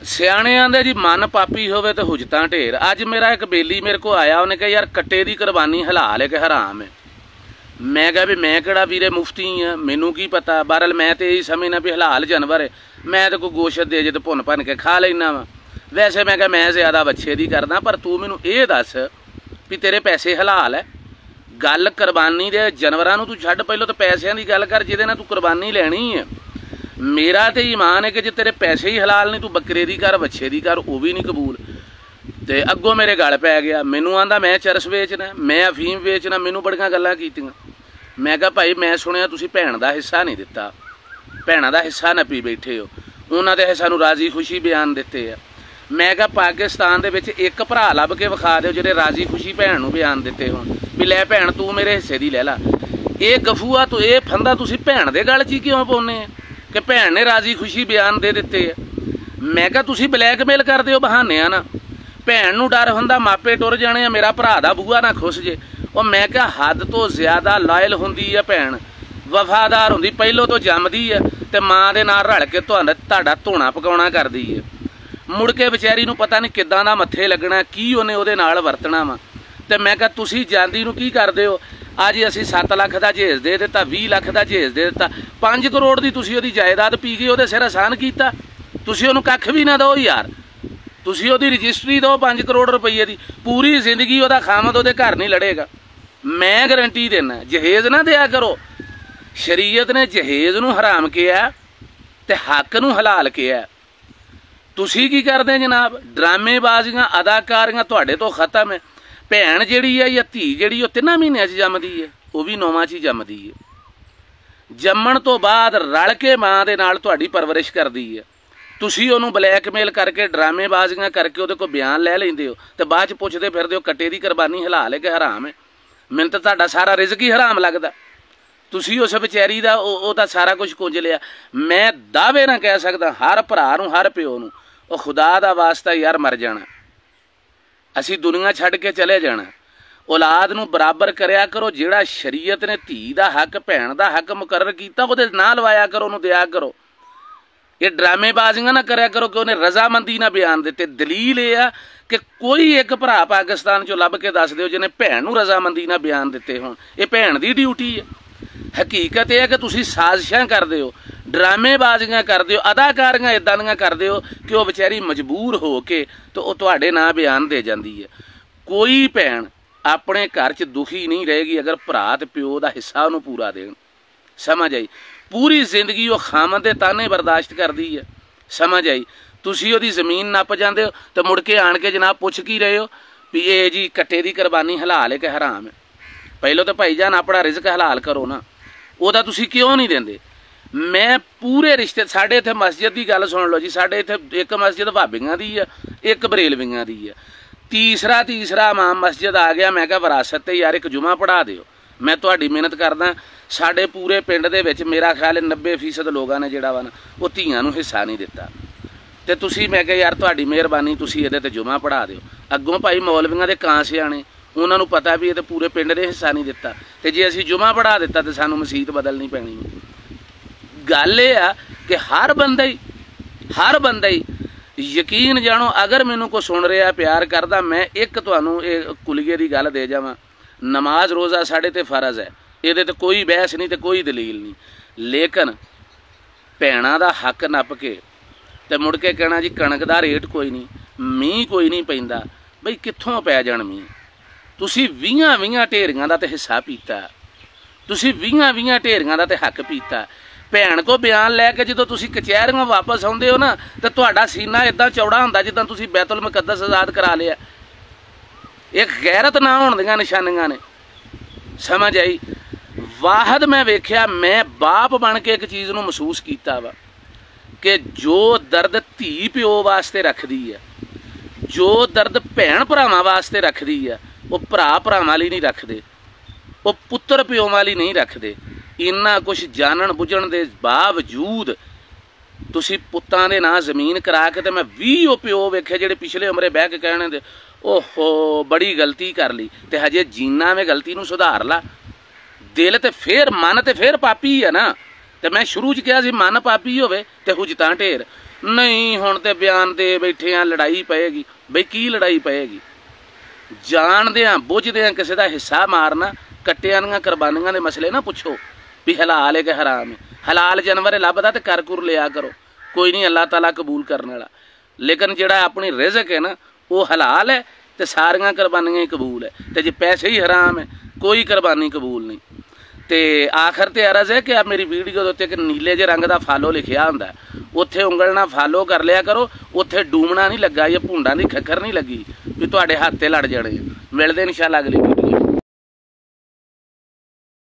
ਸਿਆਣੇ ਆਂਦੇ ਜੀ मन पापी होवे तो हुजतां ढेर। अज मेरा एक बेली मेरे को आया, उन्हें कहा यार कट्टे की कुरबानी हलाल है कि हराम है। मैं कहा भी मैं किहड़ा वीरे मुफ्ती हाँ, मैनू की पता। बहरहाल मैं तो यही समझना भी हलाल जानवर है, मैं तो कोई गोश्त दे जे तो भुन भन के खा लेना वा। वैसे मैं कहा मैं ज़्यादा बच्छे की करदा, पर तू मैनू ये दस भी तेरे पैसे हलाल है। गल कुरबानी दे जानवरां नूं तू छड्ड, पहलों तो पैसों की गल कर जिहदे नाल तू कुरबानी लैनी है। मेरा तो ईमान है कि जे तेरे पैसे ही हलाल नहीं, तू बकरे दी कर बच्छे दी कर, वो भी नहीं कबूल। तो अगों मेरे गल पै गया, मैनू आंदा मैं चरस बेचना, मैं अफीम बेचना, मैनू बड़ियां गल्लां कीतियां। मैं कहा भाई मैं सुनिया तुसीं भैण दा हिस्सा नहीं दिता, भैणां दा हिस्सा नप्पी बैठे हो, उन्हां दे सानू राजी खुशी बयान दिते आ। मैं कहा पाकिस्तान दे विच एक भरा लभ के विखा दिओ जिहड़े राजी खुशी भैण नूं बयान दिते होण भी लै भैण तू मेरे हिस्से दी लै ला। ये गफूआ तो ये फंदा तुसीं भैण दे गल च ही क्यों पाउने आ कि भैण ने राजी खुशी बयान दे दिते है। मैं कहा तुसीं ब्लैकमेल करदे हो बहाने ना, भैण नूं डर हुंदा मापे टुर जाने मेरा भरा दा बूआ ना खुस जे। और मैं कहा हद तो ज़्यादा लायल हुंदी है भैण, वफादार हुंदी, पहलों तो जमदी है ते माँ दे नाल रल के तुहाडा धोना पकाउणा करदी है। मुड़ के बेचारी नूं पता नहीं किदां दा मत्थे लगना, की उहने उहदे नाल वरतना वा। ते मैं कहा तुसीं जांदी नूं की करदे हो, अज असीं 7 लाख का जहेज दे दिता, 20 लाख का जहेज दे दिता, 5 करोड़ की तुसीं उहदी जायदाद पी गए, उहदे सिर आसान कीता। तुसीं उहनूं कख भी ना दो यार, तुसीं उहदी रजिस्ट्री दो 5 करोड़ रुपये की, पूरी जिंदगी उहदा खामद उहदे घर नहीं लड़ेगा। मैं गारंटी देना जहेज ना दिया करो। शरीयत ने जहेज नूं हराम किया ते हक नूं हलाल किया। तुसीं की करदे जनाब, ड्रामेबाजियां अदाकारियां तुहाडे तो खत्म है। भैण जिहड़ी है या धी जिहड़ी वो 3 महीनों जमदी है, वह भी 9वां च जमदी है। जम्मण तो बाद रल के माँ दे नाल तुहाडी परवरिश करदी है। तुसीं उहनूं ब्लैकमेल करके ड्रामेबाजियां करके उहदे कोल बयान लै लैंदे हो ते बाद च पुछदे फिरदे हो कट्टे दी कुरबानी हलाल है कि हराम है। मैनूं तां तुहाडा सारा रिज़क ही हराम लगदा। तुसीं उस बेचारी दा ओहदा सारा कुछ कुंज लिया। मैं दावे ना कह सकदा हर भरा नूं हर प्यो नूं ओ खुदा दा वास्ता यार मर जाना, असीं दुनिया छड्ड के चले जाना। औलाद नूं बराबर करिया करो, जिहड़ा शरीयत ने धी दा हक भैण दा हक मुकर्रर कीता उहदे नाल लवाया करो, उहनूं दिया करो। ये ड्रामेबाजियां ना करया करो कि उन्हें रजामंदी ना बयान दिते। दलील ये आ कि कोई एक भरा पाकिस्तान चों लभ के दस दिओ जिन्हें भैण नूं रजामंदी ना बयान दिते होण। ये भैण दी ड्यूटी है। हकीकत यह है कि तुसीं साजिशां करदे हो, ड्रामेबाजियां करदे हो, अदाकारियां इदां दियां करदे हो कि वह बेचारी मजबूर हो के तो वह तुहाडे नां बयान दे जांदी है। कोई भैण अपने घर च दुखी नहीं रहेगी अगर भरा ते प्यो दा हिस्सा उहनूं पूरा देण। समझ आई? पूरी जिंदगी वह खामद दे ताने बर्दाश्त करदी है। समझ आई? तुसीं उहदी ज़मीन नप जांदे हो तो मुड़ के आण के जनाब पुछ की रहे हो भी ये जी कट्टे की कुरबानी हलाल है कि हराम है। पहलों तो भाई जान अपना रिज़क हलाल करो ना, उहदा तुसीं क्यों नहीं देंदे? मैं पूरे रिश्ते साढ़े इत्थे मस्जिद की गल सुन लो जी, साढ़े इत्थे एक मस्जिद भाबियां दी है, एक बरेलवियां दी है, तीसरा इमाम मस्जिद आ गया। मैं कहा विरासत ते यार एक जुमा पढ़ा दिओ। मैं तुहाडी मेहनत करदा, साढ़े पूरे पिंड दे विच मेरा ख्याल 90% लोगों ने जिहड़ा वा ना वो धीआं नूं हिस्सा नहीं दिता। ते तुसीं मैं कहा यार तुहाडी मेहरबानी तुसीं इहदे ते जुमा पढ़ा दिओ। अग्गों भाई मौलवियां दे कां सियाणे, उन्हां नूं पता भी ये पूरे पिंड ने हिस्सा नहीं दिता, ते जे असीं जुमा पढ़ा दिता तो सानूं मसीत बदलनी पैनी। गल ये आ कि हर बंदा ही यकीन जानो, अगर मैनू को सुन रहा प्यार करदा, मैं एक तुहानूं कुलीए की गल दे जावां, नमाज रोज़ा साढ़े ते फर्ज है, ये कोई बहस नहीं तो कोई दलील नहीं। लेकिन भैणां दा हक नप के ते मुड़ के कहना जी कणक दा रेट कोई नहीं, मींह कोई नहीं पैंदा, बई कित्थों पै जाण मींह? तुसीं 20 ढेरियां दा ते हिस्सा पीता, तुसीं 20 ढेरियां दा ते हक पीता। भैण को बयान लैके जो तुसीं कचहरियों वापस आउंदे हो ना तो तुहाडा सीना इदां चौड़ा हुंदा जिद्दां तुसीं बैतुल मुकद्दस आज़ाद करा लिया। एक गैरत ना होण दियां निशानियां ने। समझ आई? वाहद मैं वेख्या, मैं बाप बन के एक चीज़ नूं महसूस कीता वा कि जो दर्द धी प्यो वास्ते रखदी है, जो दर्द भैण भरावां वास्ते रखदी है, वो भरा भरावां लई नहीं रखदे, वो पुत्तर प्यो वाली नहीं रखदे। इन्ना कुछ जानन बुझण दे बावजूद तुसीं पुत्तां दे नां जमीन करा के ते मैं 20 प्यो वेखे जिहड़े पिछले उमरे बह के कहणे दे ओहो बड़ी गलती कर ली, ते हजे जीना में गलती नूं सुधार ला। दिल ते फिर मन ते फिर पापी है ना। तो मैं शुरू च कहा सी मन पापी होवे ते हुजतां ढेर। ਨਹੀਂ ਹੁਣ ਤੇ ਬਿਆਨ ਦੇ ਬੈਠੇ ਆ ਲੜਾਈ ਪਏਗੀ। ਬਈ ਕੀ ਲੜਾਈ ਪਏਗੀ? ਜਾਣਦਿਆਂ ਬੁੱਝਦਿਆਂ ਕਿਸੇ ਦਾ ਹਿੱਸਾ ਮਾਰਨਾ, ਕੱਟਿਆਂ ਦੀਆਂ ਕੁਰਬਾਨੀਆਂ ਦੇ ਮਸਲੇ ਨਾ ਪੁੱਛੋ ਵੀ ਹਲਾਲ ਹੈ ਕਿ ਹਰਾਮ ਹੈ। ਹਲਾਲ ਜਾਨਵਰ ਲੱਭਦਾ ਤੇ ਕਰ ਕੁਰ ਲਿਆ ਕਰੋ, ਕੋਈ ਨਹੀਂ, ਅੱਲਾਹ ਤਾਲਾ ਕਬੂਲ ਕਰਨ ਵਾਲਾ। ਲੇਕਿन ਜਿਹੜਾ ਆਪਣੀ ਰਿਜ਼ਕ ਹੈ ਨਾ ਉਹ ਹਲਾਲ ਹੈ ਤੇ ਸਾਰੀਆਂ ਕੁਰਬਾਨੀਆਂ ਹੀ ਕਬੂਲ ਹੈ। ਤੇ ਜੇ ਪੈਸੇ ਹੀ ਹਰਾਮ ਹੈ ਕੋਈ ਕੁਰਬਾਨੀ ਕਬੂਲ ਨਹੀਂ। ਤੇ ਆਖਰ ਤੇ ਅਰਜ਼ ਹੈ ਕਿ ਆ ਮੇਰੀ ਵੀਡੀਓ ਦੇ ਉੱਤੇ ਇੱਕ ਨੀਲੇ ਜਿਹੇ ਰੰਗ ਦਾ ਫਾਲੋ ਲਿਖਿਆ ਹੁੰਦਾ, ਉੱਥੇ ਉਂਗਲ ਨਾਲ ਫਾਲੋ ਕਰ ਲਿਆ ਕਰੋ। ਉੱਥੇ ਡੂਮਣਾ ਨਹੀਂ ਲੱਗਾ ਜਾਂ ਭੁੰਡਾਂ ਦੀ ਖੱਖਰ ਨਹੀਂ ਲੱਗੀ ਵੀ ਤੁਹਾਡੇ ਹੱਥ ਤੇ ਲੜ ਜਾਣੇ। ਮਿਲਦੇ ਇਨਸ਼ਾਅੱਲਾ ਅਗਲੀ ਵੀਡੀਓ।